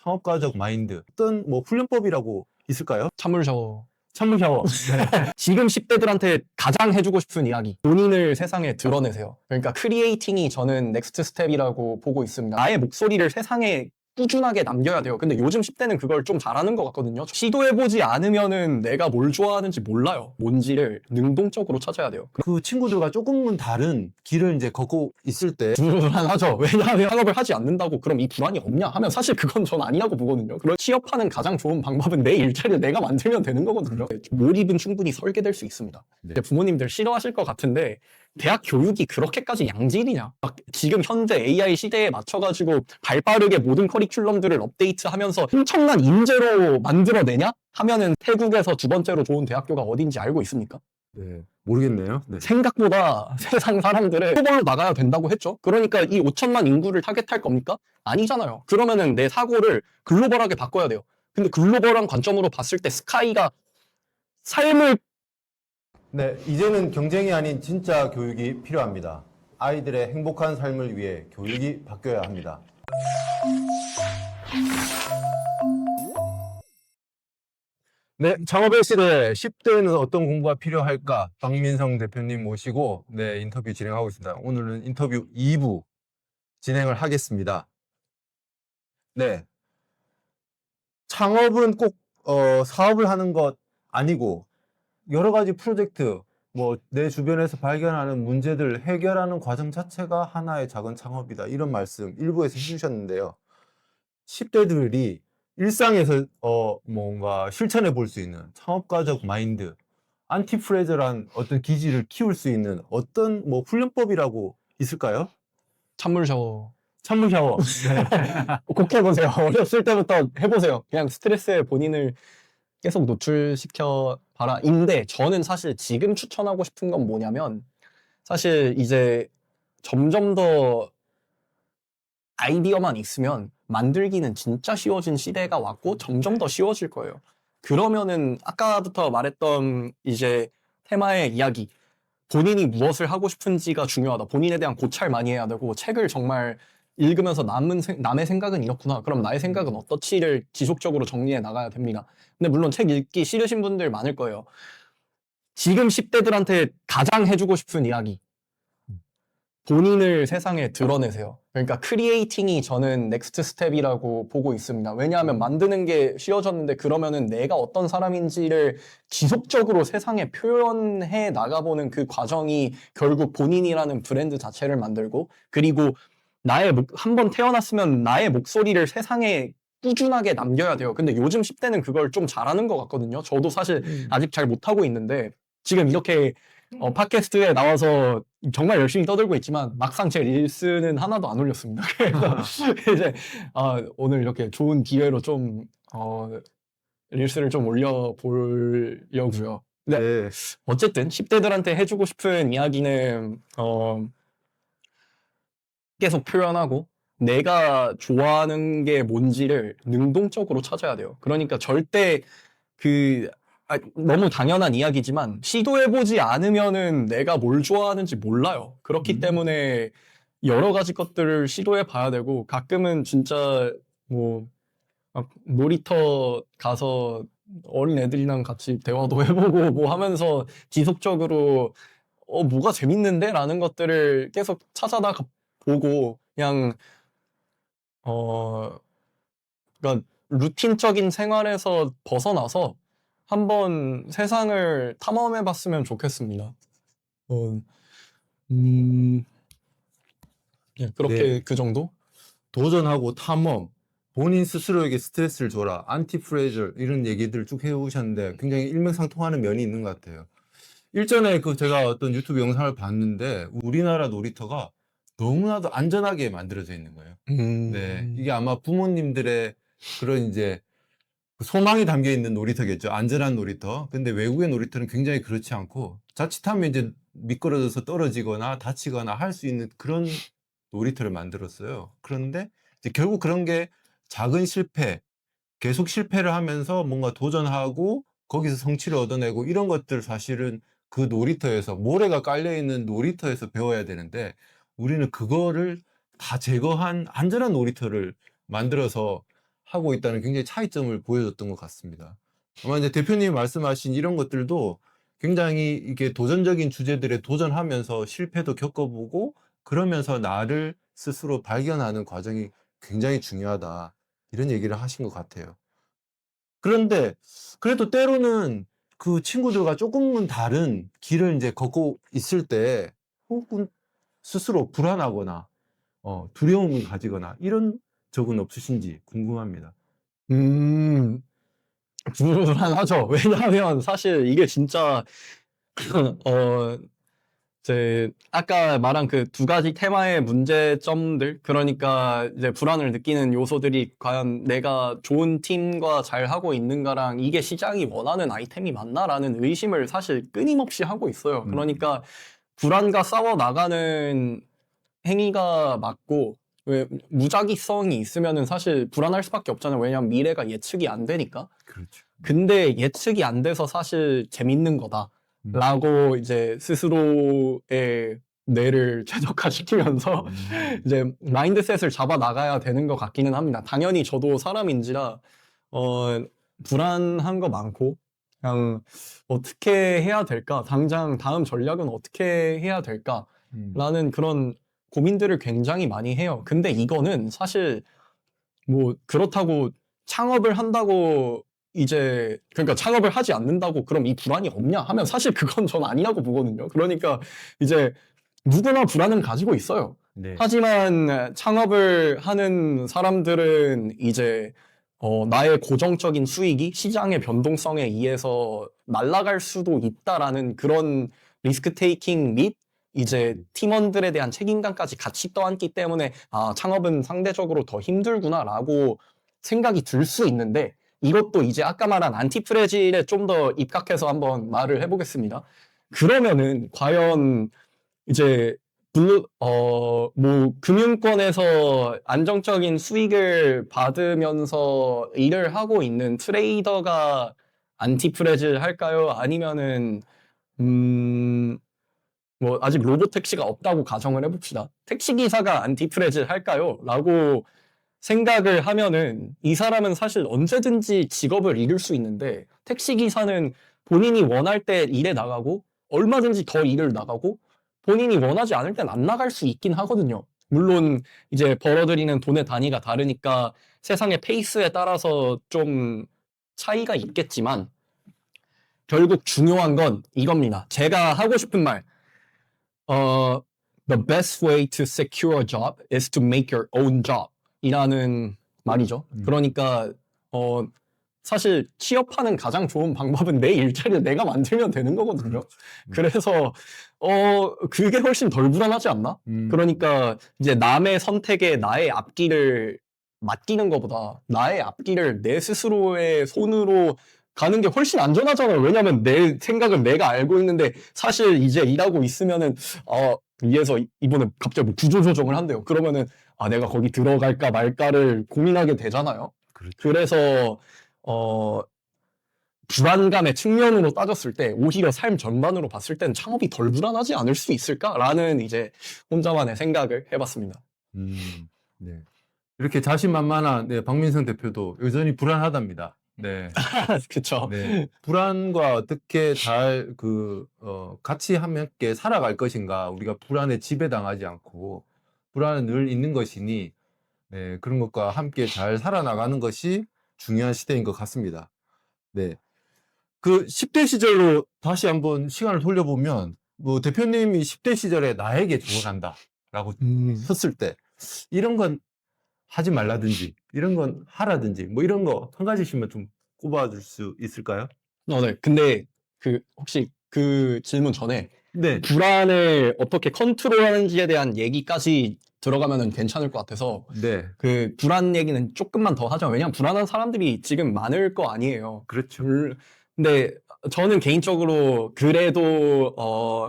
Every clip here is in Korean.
창업가적 마인드, 어떤 뭐 훈련법이라고 있을까요? 찬물 샤워. 찬물 샤워. 네. 지금 10대들한테 가장 해주고 싶은 이야기. 본인을 세상에 드러내세요. 그러니까 크리에이팅이 저는 넥스트 스텝이라고 보고 있습니다. 나의 목소리를 세상에 꾸준하게 남겨야 돼요. 근데 요즘 10대는 그걸 좀 잘하는 것 같거든요. 시도해보지 않으면은 내가 뭘 좋아하는지 몰라요. 뭔지를 능동적으로 찾아야 돼요. 그 친구들과 조금은 다른 길을 이제 걷고 있을 때 불안하죠. 왜냐하면 학업을 하지 않는다고 그럼 이 불안이 없냐 하면 사실 그건 전 아니라고 보거든요. 그런 취업하는 가장 좋은 방법은 내 일자리를 내가 만들면 되는 거거든요. 몰입은 충분히 설계될 수 있습니다. 네. 부모님들 싫어하실 것 같은데 대학 교육이 그렇게까지 양질이냐? 막 지금 현재 AI 시대에 맞춰가지고 발빠르게 모든 커리큘럼들을 업데이트하면서 엄청난 인재로 만들어내냐? 하면은 태국에서 두 번째로 좋은 대학교가 어딘지 알고 있습니까? 네, 모르겠네요. 네. 생각보다 세상 사람들을 글로벌로 나가야 된다고 했죠. 그러니까 이 5천만 인구를 타겟할 겁니까? 아니잖아요. 그러면은 내 사고를 글로벌하게 바꿔야 돼요. 근데 글로벌한 관점으로 봤을 때 스카이가 삶을 네, 이제는 경쟁이 아닌 진짜 교육이 필요합니다. 아이들의 행복한 삶을 위해 교육이 바뀌어야 합니다. 네, 창업의 시대 10대는 어떤 공부가 필요할까? 박민성 대표님 모시고 네, 인터뷰 진행하고 있습니다. 오늘은 인터뷰 2부 진행을 하겠습니다. 네, 창업은 꼭 사업을 하는 것 아니고 여러 가지 프로젝트, 뭐 내 주변에서 발견하는 문제들을 해결하는 과정 자체가 하나의 작은 창업이다. 이런 말씀 일부에서 해주셨는데요. 10대들이 일상에서 뭔가 실천해 볼 수 있는 창업가적 마인드, 안티프레저란 어떤 기질을 키울 수 있는 어떤 뭐 훈련법이라고 있을까요? 찬물 샤워. 찬물 샤워. 네. 꼭 해보세요. 어렸을 때부터 해보세요. 그냥 스트레스에 본인을 계속 노출시켜 봐라. 인데 저는 사실 지금 추천하고 싶은 건 뭐냐면 사실 이제 점점 더 아이디어만 있으면 만들기는 진짜 쉬워진 시대가 왔고 점점 더 쉬워질 거예요. 그러면은 아까부터 말했던 이제 테마의 이야기, 본인이 무엇을 하고 싶은지가 중요하다. 본인에 대한 고찰 많이 해야 되고 책을 정말 읽으면서 남의 생각은 이렇구나. 그럼 나의 생각은 어떻지를 지속적으로 정리해 나가야 됩니다. 근데 물론 책 읽기 싫으신 분들 많을 거예요. 지금 10대들한테 가장 해주고 싶은 이야기. 본인을 세상에 드러내세요. 그러니까 크리에이팅이 저는 넥스트 스텝이라고 보고 있습니다. 왜냐하면 만드는 게 쉬워졌는데 그러면은 내가 어떤 사람인지를 지속적으로 세상에 표현해 나가보는 그 과정이 결국 본인이라는 브랜드 자체를 만들고 그리고 한번 태어났으면 나의 목소리를 세상에 꾸준하게 남겨야 돼요. 근데 요즘 10대는 그걸 좀 잘하는 것 같거든요. 저도 사실 아직 잘 못하고 있는데 지금 이렇게 팟캐스트에 나와서 정말 열심히 떠들고 있지만 막상 제 릴스는 하나도 안 올렸습니다. 그래서 이제 오늘 이렇게 좋은 기회로 좀 릴스를 좀 올려보려고요. 네. 네. 어쨌든 10대들한테 해주고 싶은 이야기는 계속 표현하고 내가 좋아하는 게 뭔지를 능동적으로 찾아야 돼요. 그러니까 절대 너무 당연한 이야기지만 시도해보지 않으면은 내가 뭘 좋아하는지 몰라요. 그렇기 때문에 여러 가지 것들을 시도해봐야 되고 가끔은 진짜 뭐 놀이터 가서 어린 애들이랑 같이 대화도 해보고 뭐 하면서 지속적으로 뭐가 재밌는데? 라는 것들을 계속 찾아다 보고 그냥 그러니까 루틴적인 생활에서 벗어나서 한번 세상을 탐험해봤으면 좋겠습니다. 그렇게 네. 그 정도? 도전하고 탐험, 본인 스스로에게 스트레스를 줘라, 안티프레저 이런 얘기들 쭉 해오셨는데 굉장히 일맥상통하는 면이 있는 것 같아요. 일전에 제가 어떤 유튜브 영상을 봤는데 우리나라 놀이터가 너무나도 안전하게 만들어져 있는 거예요. 네, 이게 아마 부모님들의 그런 이제 소망이 담겨 있는 놀이터겠죠. 안전한 놀이터. 근데 외국의 놀이터는 굉장히 그렇지 않고 자칫하면 이제 미끄러져서 떨어지거나 다치거나 할 수 있는 그런 놀이터를 만들었어요. 그런데 이제 결국 그런 게 작은 실패, 계속 실패를 하면서 뭔가 도전하고 거기서 성취를 얻어내고 이런 것들 사실은 그 놀이터에서 모래가 깔려있는 놀이터에서 배워야 되는데 우리는 그거를 다 제거한 안전한 놀이터를 만들어서 하고 있다는 굉장히 차이점을 보여줬던 것 같습니다. 아마 이제 대표님이 말씀하신 이런 것들도 굉장히 이게 도전적인 주제들에 도전하면서 실패도 겪어보고 그러면서 나를 스스로 발견하는 과정이 굉장히 중요하다. 이런 얘기를 하신 것 같아요. 그런데 그래도 때로는 그 친구들과 조금은 다른 길을 이제 걷고 있을 때 혹은 스스로 불안하거나 두려움을 가지거나 이런 적은 없으신지 궁금합니다. 음, 불안하죠. 왜냐하면 사실 이게 진짜 어, 이제 아까 말한 그 두 가지 테마의 문제점들, 그러니까 이제 불안을 느끼는 요소들이 과연 내가 좋은 팀과 잘 하고 있는가랑 이게 시장이 원하는 아이템이 맞나라는 의심을 사실 끊임없이 하고 있어요. 그러니까 불안과 싸워 나가는 행위가 맞고, 왜 무작위성이 있으면은 사실 불안할 수밖에 없잖아요. 왜냐하면 미래가 예측이 안 되니까. 그렇죠. 근데 예측이 안 돼서 사실 재밌는 거다. 음. 라고 이제 스스로의 뇌를 최적화시키면서 이제 마인드셋을 잡아 나가야 되는 것 같기는 합니다. 당연히 저도 사람인지라 불안한 거 많고 그냥 어떻게 해야 될까? 당장 다음 전략은 어떻게 해야 될까? 라는 그런 고민들을 굉장히 많이 해요. 근데 이거는 사실 뭐 그렇다고 창업을 한다고 이제 그러니까 창업을 하지 않는다고 그럼 이 불안이 없냐 하면 사실 그건 전 아니라고 보거든요. 그러니까 이제 누구나 불안은 가지고 있어요. 네. 하지만 창업을 하는 사람들은 이제 나의 고정적인 수익이 시장의 변동성에 의해서 날아갈 수도 있다라는 그런 리스크 테이킹 및 이제 팀원들에 대한 책임감까지 같이 떠안기 때문에 아, 창업은 상대적으로 더 힘들구나라고 생각이 들 수 있는데 이것도 이제 아까 말한 안티프레질에 좀 더 입각해서 한번 말을 해보겠습니다. 그러면은 과연 이제 뭐 금융권에서 안정적인 수익을 받으면서 일을 하고 있는 트레이더가 안티프레질 할까요? 아니면은 뭐 아직 로봇 택시가 없다고 가정을 해봅시다. 택시 기사가 안티프레질 할까요? 라고 생각을 하면은 이 사람은 사실 언제든지 직업을 잃을 수 있는데 택시 기사는 본인이 원할 때 일에 나가고 얼마든지 더 일을 나가고 본인이 원하지 않을 땐 안 나갈 수 있긴 하거든요. 물론 이제 벌어들이는 돈의 단위가 다르니까 세상의 페이스에 따라서 좀 차이가 있겠지만 결국 중요한 건 이겁니다. 제가 하고 싶은 말 the best way to secure a job is to make your own job 이라는 말이죠. 그러니까 사실 취업하는 가장 좋은 방법은 내 일자리를 내가 만들면 되는 거거든요. 그래서 그게 훨씬 덜 불안하지 않나? 그러니까 이제 남의 선택에 나의 앞길을 맡기는 것보다 나의 앞길을 내 스스로의 손으로 가는 게 훨씬 안전하잖아요. 왜냐면 내 생각은 내가 알고 있는데 사실 이제 일하고 있으면은 위에서 이번에 갑자기 뭐 구조조정을 한대요. 그러면은 내가 거기 들어갈까 말까를 고민하게 되잖아요. 그렇죠. 그래서 불안감의 측면으로 따졌을 때 오히려 삶 전반으로 봤을 때는 창업이 덜 불안하지 않을 수 있을까라는 이제 혼자만의 생각을 해봤습니다. 네. 이렇게 자신만만한 박민성 대표도 여전히 불안하답니다. 네. 그쵸. 네. 불안과 어떻게 잘 같이 함께 살아갈 것인가. 우리가 불안에 지배당하지 않고 불안은 늘 있는 것이니 네, 그런 것과 함께 잘 살아나가는 것이 중요한 시대인 것 같습니다. 네. 그 10대 시절로 다시 한번 시간을 돌려보면 뭐 대표님이 10대 시절에 나에게 조언한다라고 썼을 때 이런 건 하지 말라든지 이런 건 하라든지 뭐 이런 거 한 가지씩만 좀 꼽아줄 수 있을까요? 네. 근데 혹시 그 질문 전에 네. 불안을 어떻게 컨트롤하는지에 대한 얘기까지 들어가면은 괜찮을 것 같아서 네. 그 불안 얘기는 조금만 더 하죠. 왜냐면 불안한 사람들이 지금 많을 거 아니에요. 그렇죠. 근데 저는 개인적으로 그래도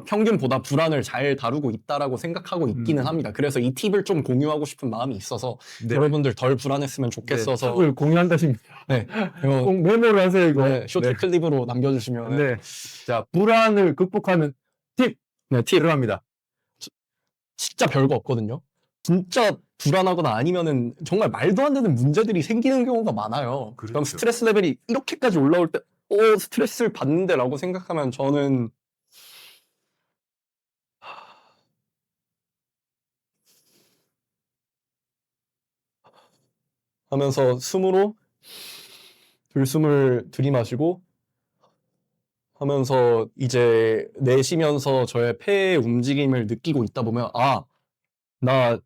평균보다 불안을 잘 다루고 있다라고 생각하고 있기는 합니다. 그래서 이 팁을 좀 공유하고 싶은 마음이 있어서 네. 여러분들 덜 불안했으면 좋겠어서 팁을 공유한다십니다. 네, 이거 꼭 메모를 하세요, 이거. 네, 쇼트 클립으로 남겨주시면 네. 자, 불안을 극복하는 팁 네, 팁 들어갑니다. 진짜 별거 없거든요. 진짜 불안하거나 아니면은 정말 말도 안 되는 문제들이 생기는 경우가 많아요. 그럼 그렇죠. 스트레스 레벨이 이렇게까지 올라올 때, 스트레스를 받는데라고 생각하면 저는 하면서 들숨을 들이마시고 하면서 이제 내쉬면서 저의 폐의 움직임을 느끼고 있다 보면 나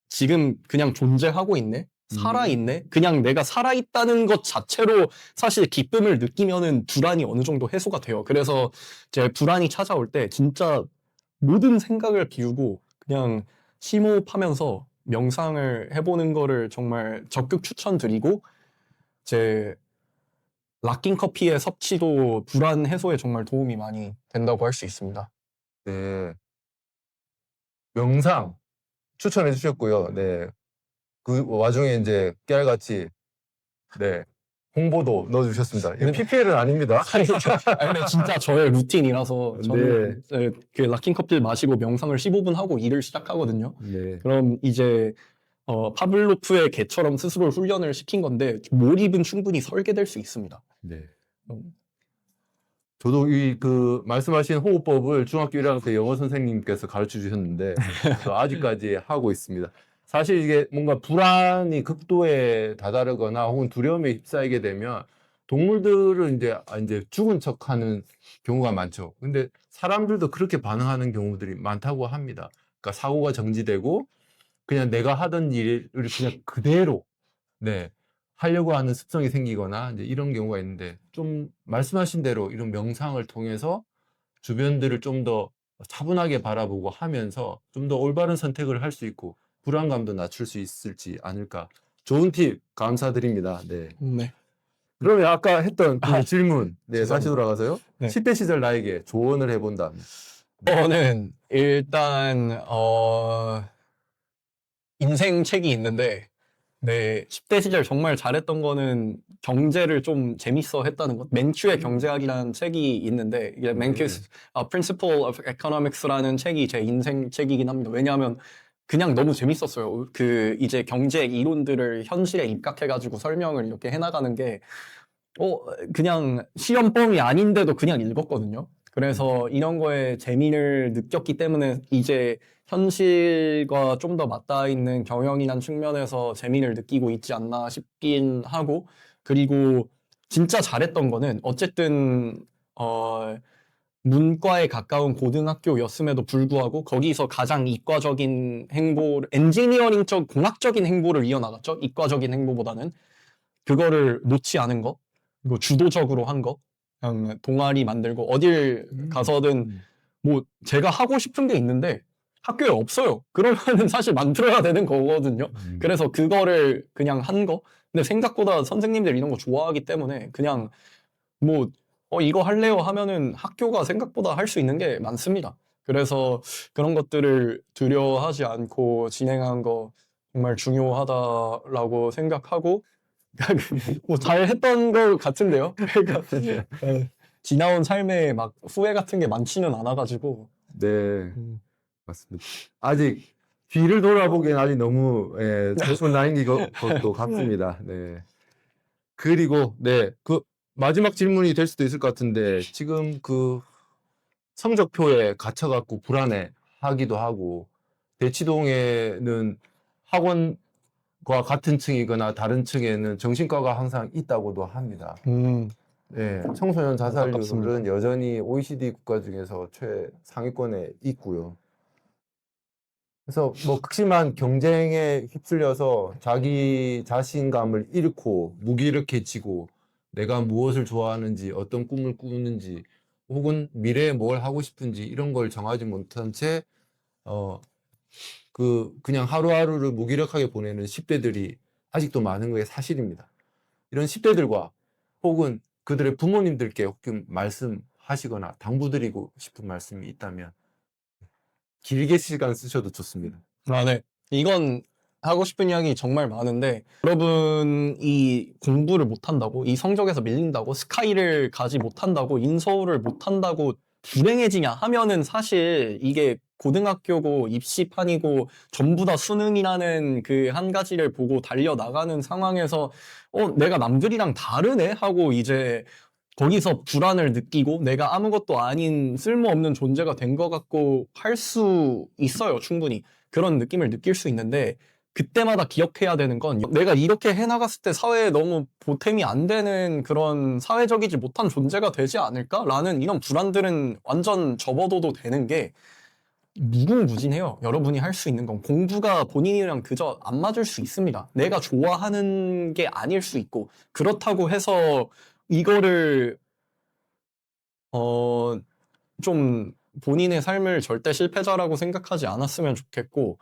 지금 그냥 존재하고 있네? 살아있네? 그냥 내가 살아있다는 것 자체로 사실 기쁨을 느끼면은 불안이 어느 정도 해소가 돼요. 그래서 제 불안이 찾아올 때 진짜 모든 생각을 비우고 그냥 심호흡하면서 명상을 해보는 거를 정말 적극 추천드리고 제 락킹 커피의 섭취도 불안 해소에 정말 도움이 많이 된다고 할 수 있습니다. 네. 명상 추천해 주셨고요. 네. 그 와중에 이제 깨알같이 네. 홍보도 넣어 주셨습니다. 이거 PPL은 아닙니다. 아니, 근데 진짜 저의 루틴이라서 저는 그 락킹 커피를 마시고 명상을 15분 하고 일을 시작하거든요. 네. 그럼 이제 파블로프의 개처럼 스스로 훈련을 시킨 건데 몰입은 충분히 설계될 수 있습니다. 네. 음. 저도 이 그 말씀하신 호흡법을 중학교 1학년 때 영어 선생님께서 가르쳐 주셨는데 저 아직까지 하고 있습니다. 사실 이게 뭔가 불안이 극도에 다다르거나 혹은 두려움에 휩싸이게 되면 동물들은 이제 죽은 척하는 경우가 많죠. 근데 사람들도 그렇게 반응하는 경우들이 많다고 합니다. 그러니까 사고가 정지되고 그냥 내가 하던 일을 그냥 그대로 네. 하려고 하는 습성이 생기거나 이제 이런 경우가 있는데 좀 말씀하신 대로 이런 명상을 통해서 주변들을 좀 더 차분하게 바라보고 하면서 좀 더 올바른 선택을 할 수 있고 불안감도 낮출 수 있을지 않을까. 좋은 팁 감사드립니다. 네. 네. 그러면 아까 했던 그 아, 질문, 네, 다시 죄송합니다. 돌아가서요. 네. 10대 시절 나에게 조언을 해본다면. 저는 일단 인생 책이 있는데 네, 10대 시절 정말 잘했던 거는 경제를 좀 재밌어 했다는 것. 맨큐의 경제학이라는 책이 있는데 이게 맨큐's Principle of Economics라는 책이 제 인생 책이긴 합니다. 왜냐하면 그냥 너무 재밌었어요. 그 이제 경제 이론들을 현실에 입각해가지고 설명을 이렇게 해나가는 게 그냥 시험범위 아닌데도 그냥 읽었거든요. 그래서 이런 거에 재미를 느꼈기 때문에 이제 현실과 좀 더 맞닿아 있는 경영이란 측면에서 재미를 느끼고 있지 않나 싶긴 하고, 그리고 진짜 잘했던 거는 어쨌든 문과에 가까운 고등학교였음에도 불구하고 거기서 가장 이과적인 엔지니어링적 공학적인 행보를 이어나갔죠. 이과적인 행보보다는 그거를 놓지 않은 거, 그리고 주도적으로 한 거, 그냥 동아리 만들고 어딜 가서든 뭐 제가 하고 싶은 게 있는데 학교에 없어요. 그러면은 사실 만들어야 되는 거거든요. 그래서 그거를 그냥 한 거. 근데 생각보다 선생님들 이런 거 좋아하기 때문에 그냥 뭐 이거 할래요 하면은 학교가 생각보다 할 수 있는 게 많습니다. 그래서 그런 것들을 두려워하지 않고 진행한 거 정말 중요하다라고 생각하고 뭐 잘했던 것 같은데요. 그러니까 지나온 삶에 막 후회 같은 게 많지는 않아가지고. 네. 맞습니다. 아직 뒤를 돌아보기엔 아직 너무 젊은 나이인 것도 같습니다. 네. 그리고 네, 그 마지막 질문이 될 수도 있을 것 같은데 지금 그 성적표에 갇혀갖고 불안해하기도 하고 대치동에는 학원과 같은 층이거나 다른 층에는 정신과가 항상 있다고도 합니다. 네, 청소년 안타깝습니다. 자살률은 여전히 OECD 국가 중에서 최상위권에 있고요. 그래서 뭐 극심한 경쟁에 휩쓸려서 자기 자신감을 잃고 무기력해지고 내가 무엇을 좋아하는지 어떤 꿈을 꾸는지 혹은 미래에 뭘 하고 싶은지 이런 걸 정하지 못한 채 그냥 하루하루를 무기력하게 보내는 10대들이 아직도 많은 게 사실입니다. 이런 10대들과 혹은 그들의 부모님들께 혹은 말씀하시거나 당부드리고 싶은 말씀이 있다면 길게 시간 쓰셔도 좋습니다. 네. 이건 하고 싶은 이야기 정말 많은데 여러분이 공부를 못한다고 이 성적에서 밀린다고 스카이를 가지 못한다고 인서울을 못한다고 불행해지냐 하면은 사실 이게 고등학교고 입시판이고 전부 다 수능이라는 그 한 가지를 보고 달려나가는 상황에서 내가 남들이랑 다르네 하고 이제 거기서 불안을 느끼고 내가 아무것도 아닌 쓸모없는 존재가 된 것 같고 할 수 있어요, 충분히. 그런 느낌을 느낄 수 있는데 그때마다 기억해야 되는 건 내가 이렇게 해나갔을 때 사회에 너무 보탬이 안 되는 그런 사회적이지 못한 존재가 되지 않을까라는 이런 불안들은 완전 접어둬도 되는 게 무궁무진해요. 여러분이 할 수 있는 건 공부가 본인이랑 그저 안 맞을 수 있습니다. 내가 좋아하는 게 아닐 수 있고 그렇다고 해서 이거를 좀 본인의 삶을 절대 실패자라고 생각하지 않았으면 좋겠고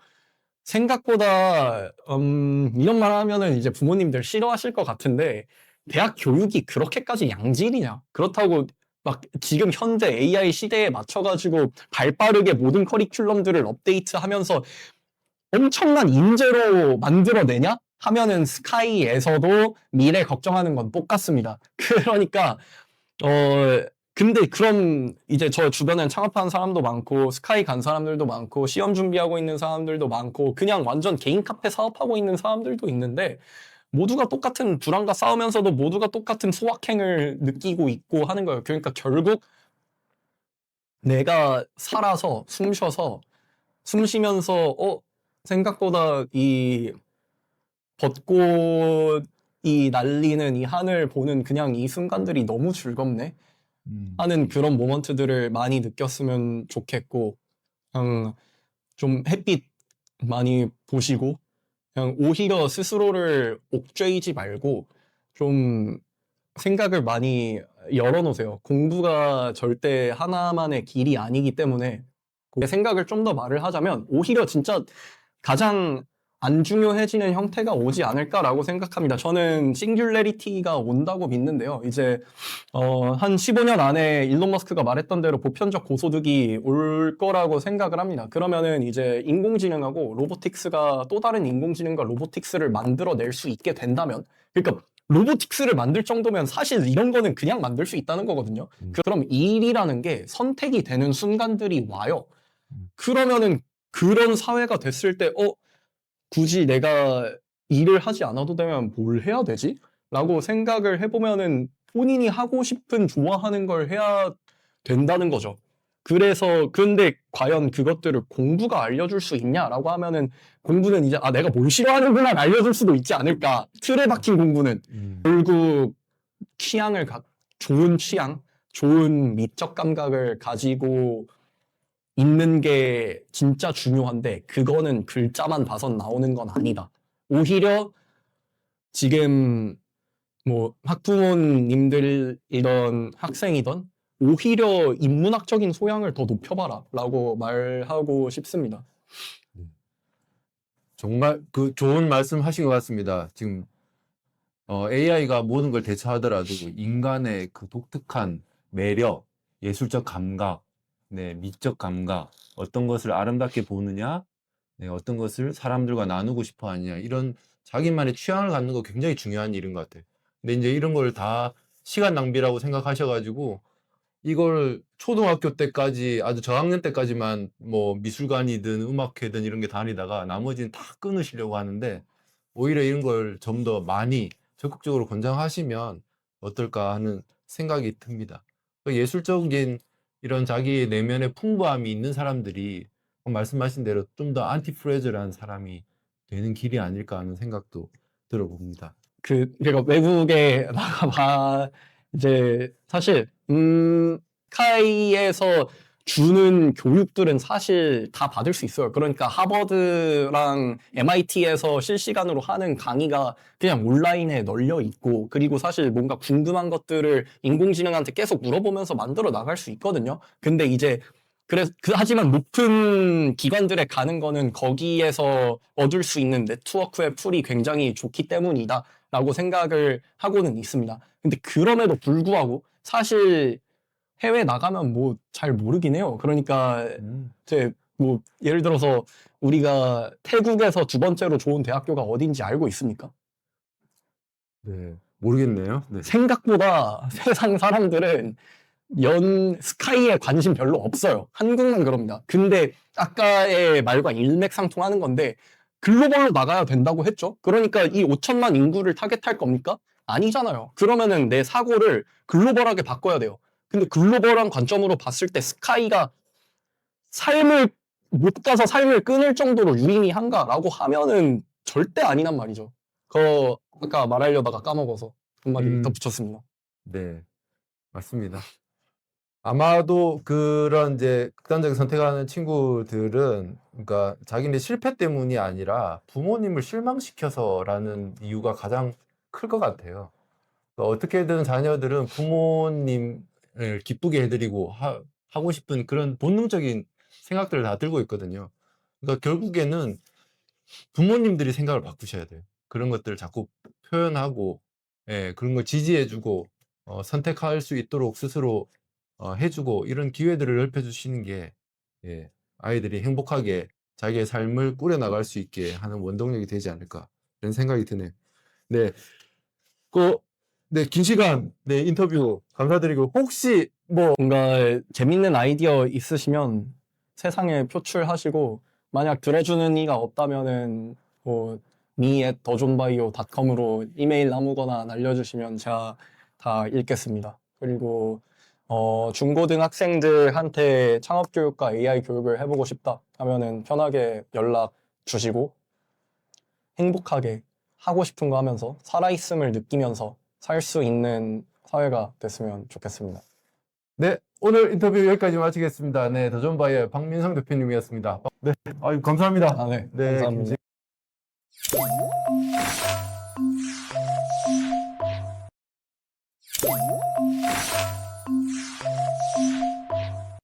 생각보다 이런 말 하면은 이제 부모님들 싫어하실 것 같은데 대학 교육이 그렇게까지 양질이냐? 그렇다고 막 지금 현재 AI 시대에 맞춰가지고 발빠르게 모든 커리큘럼들을 업데이트하면서 엄청난 인재로 만들어내냐? 하면은 스카이에서도 미래 걱정하는 건 똑같습니다. 그러니까 근데 그럼 이제 저 주변엔 창업하는 사람도 많고 스카이 간 사람들도 많고 시험 준비하고 있는 사람들도 많고 그냥 완전 개인 카페 사업하고 있는 사람들도 있는데 모두가 똑같은 불안과 싸우면서도 모두가 똑같은 소확행을 느끼고 있고 하는 거예요. 그러니까 결국 내가 살아서 숨 쉬어서 숨 쉬면서 생각보다 이 벚꽃이 날리는 이 하늘 보는 그냥 이 순간들이 너무 즐겁네 하는 그런 모먼트들을 많이 느꼈으면 좋겠고 그냥 좀 햇빛 많이 보시고 그냥 오히려 스스로를 옥죄이지 말고 좀 생각을 많이 열어놓으세요. 공부가 절대 하나만의 길이 아니기 때문에 그 생각을 좀 더 말을 하자면 오히려 진짜 가장 안 중요해지는 형태가 오지 않을까라고 생각합니다. 저는 싱귤레리티가 온다고 믿는데요. 이제 한 15년 안에 일론 머스크가 말했던 대로 보편적 고소득이 올 거라고 생각을 합니다. 그러면은 이제 인공지능하고 로보틱스가 또 다른 인공지능과 로보틱스를 만들어낼 수 있게 된다면 그러니까 로보틱스를 만들 정도면 사실 이런 거는 그냥 만들 수 있다는 거거든요. 그럼 일이라는 게 선택이 되는 순간들이 와요. 그러면은 그런 사회가 됐을 때 굳이 내가 일을 하지 않아도 되면 뭘 해야 되지? 라고 생각을 해보면은 본인이 하고 싶은 좋아하는 걸 해야 된다는 거죠. 그래서 근데 과연 그것들을 공부가 알려줄 수 있냐라고 하면은 공부는 이제 내가 뭘 싫어하는구나 알려줄 수도 있지 않을까. 틀에 박힌 공부는 결국 좋은 취향, 좋은 미적 감각을 가지고 있는 게 진짜 중요한데 그거는 글자만 봐선 나오는 건 아니다. 오히려 지금 뭐 학부모님들이던 학생이던 오히려 인문학적인 소양을 더 높여봐라 라고 말하고 싶습니다. 정말 그 좋은 말씀 하신 것 같습니다. 지금 AI가 모든 걸 대처하더라도 인간의 그 독특한 매력, 예술적 감각, 네, 미적 감각, 어떤 것을 아름답게 보느냐, 네, 어떤 것을 사람들과 나누고 싶어 하느냐, 이런 자기만의 취향을 갖는 거 굉장히 중요한 일인 것 같아요. 근데 이제 이런 걸 다 시간 낭비라고 생각하셔가지고, 이걸 초등학교 때까지, 아주 저학년 때까지만 뭐 미술관이든 음악회든 이런 게 다니다가 나머지는 다 끊으시려고 하는데, 오히려 이런 걸 좀 더 많이 적극적으로 권장하시면 어떨까 하는 생각이 듭니다. 예술적인 이런 자기의 내면의 풍부함이 있는 사람들이 말씀하신 대로 좀 더 안티프레저한 사람이 되는 길이 아닐까 하는 생각도 들어봅니다. 그러니까 외국에 나가봐 이제 사실 카이에서 주는 교육들은 사실 다 받을 수 있어요. 그러니까 하버드랑 MIT에서 실시간으로 하는 강의가 그냥 온라인에 널려 있고 그리고 사실 뭔가 궁금한 것들을 인공지능한테 계속 물어보면서 만들어 나갈 수 있거든요. 근데 이제 하지만 높은 기관들에 가는 거는 거기에서 얻을 수 있는 네트워크의 풀이 굉장히 좋기 때문이다 라고 생각을 하고는 있습니다. 근데 그럼에도 불구하고 사실 해외 나가면 뭐 잘 모르긴 해요. 그러니까 이제 뭐 예를 들어서 우리가 태국에서 두 번째로 좋은 대학교가 어딘지 알고 있습니까? 네, 모르겠네요. 네. 생각보다 세상 사람들은 스카이에 관심 별로 없어요. 한국만 그럽니다. 근데 아까의 말과 일맥상통하는 건데 글로벌로 나가야 된다고 했죠. 그러니까 이 5천만 인구를 타겟할 겁니까? 아니잖아요. 그러면은 내 사고를 글로벌하게 바꿔야 돼요. 근데 글로벌한 관점으로 봤을 때 스카이가 삶을 못 가서 삶을 끊을 정도로 유의미한가라고 하면은 절대 아니란 말이죠. 아까 말하려다가 까먹어서 한마디 덧붙였습니다. 네, 맞습니다. 아마도 그런 이제 극단적인 선택하는 친구들은 그러니까 자기네 실패 때문이 아니라 부모님을 실망시켜서라는 이유가 가장 클 것 같아요. 그러니까 어떻게든 자녀들은 부모님을 기쁘게 해드리고 하고 싶은 그런 본능적인 생각들을 다 들고 있거든요. 그러니까 결국에는 부모님들이 생각을 바꾸셔야 돼요. 그런 것들을 자꾸 표현하고, 예, 그런 걸 지지해주고, 선택할 수 있도록 스스로 해주고, 이런 기회들을 넓혀주시는 게, 예, 아이들이 행복하게 자기의 삶을 꾸려나갈 수 있게 하는 원동력이 되지 않을까, 이런 생각이 드네요. 네, 그, 네, 긴 시간, 네, 인터뷰 감사드리고, 혹시 뭐, 뭔가 재밌는 아이디어 있으시면 세상에 표출하시고 만약 들어주는 이가 없다면은 뭐 me@더존바이오.com으로 이메일 아무거나 날려주시면 제가 다 읽겠습니다. 그리고 중고등학생들한테 창업교육과 AI 교육을 해보고 싶다 하면은 편하게 연락 주시고 행복하게 하고 싶은 거 하면서 살아있음을 느끼면서 살 수 있는 사회가 됐으면 좋겠습니다. 네, 오늘 인터뷰 여기까지 마치겠습니다. 네, 더존바이의 박민성 대표님이었습니다. 네, 아유, 감사합니다. 아, 네. 네, 감사합니다. 김